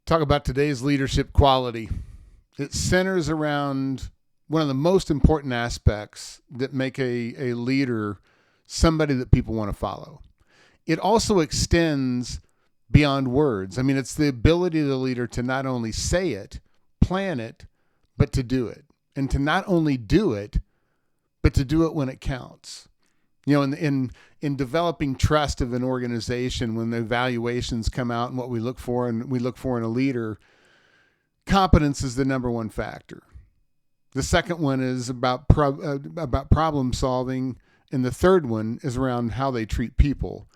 Talk about today's leadership quality. It centers around one of the most important aspects that make a leader somebody that people want to follow. It also extends beyond words. I mean, it's the ability of the leader to not only say it, plan it, but to do it. And to not only do it, but to do it when it counts. You know, in developing trust of an organization, when the evaluations come out and what we look for in a leader, competence is the number one factor. The second one is about problem solving, and the third one is around how they treat people.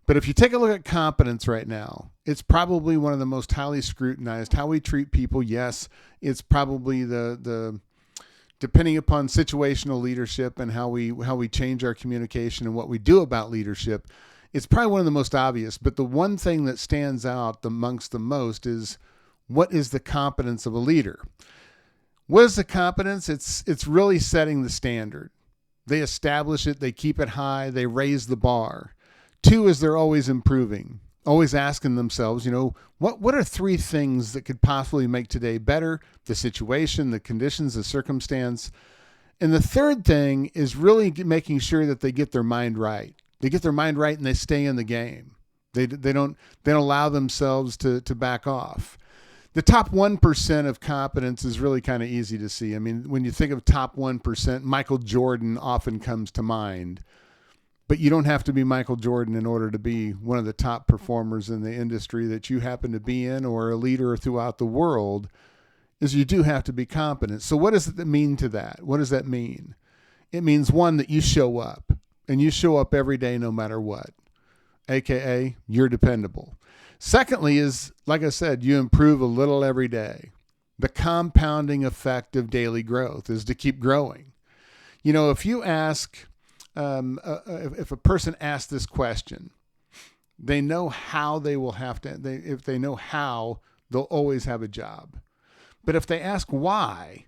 But if you take a look at competence right now, it's probably one of the most highly scrutinized. How we treat people, yes, it's probably the depending upon situational leadership and how we change our communication and what we do about leadership, it's probably one of the most obvious. But the one thing that stands out amongst the most is, what is the competence of a leader? What is the competence? It's really setting the standard. They establish it, they keep it high, they raise the bar. Two is they're always improving, always asking themselves, what are three things that could possibly make today better? The situation, the conditions, the circumstance. And the third thing is really making sure that they get their mind right. They get their mind right and they stay in the game. They don't allow themselves to back off. The top 1% of competence is really kind of easy to see. I mean, when you think of top 1%, Michael Jordan often comes to mind. But you don't have to be Michael Jordan in order to be one of the top performers in the industry that you happen to be in, or a leader throughout the world, is you do have to be competent. So what does it mean to that? What does that mean? It means, one, that you show up, and you show up every day no matter what, AKA you're dependable. Secondly is, like I said, you improve a little every day. The compounding effect of daily growth is to keep growing. If you ask... if a person asks this question, they know how they will have to, if they know how, they'll always have a job. But if they ask why,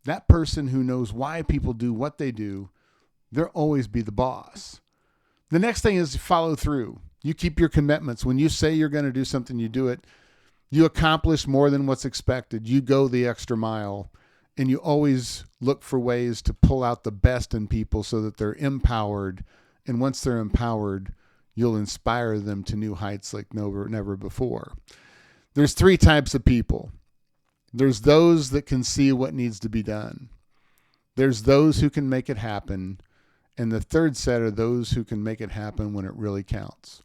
that person who knows why people do what they do, they'll always be the boss. The next thing is follow through. You keep your commitments. When you say you're going to do something, you do it. You accomplish more than what's expected. You go the extra mile. And you always look for ways to pull out the best in people so that they're empowered. And once they're empowered, you'll inspire them to new heights like never before. There's three types of people. There's those that can see what needs to be done. There's those who can make it happen. And the third set are those who can make it happen when it really counts.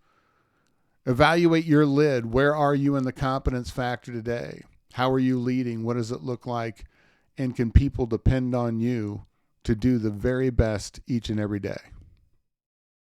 Evaluate your lid. Where are you in the competence factor today? How are you leading? What does it look like? And can people depend on you to do the very best each and every day?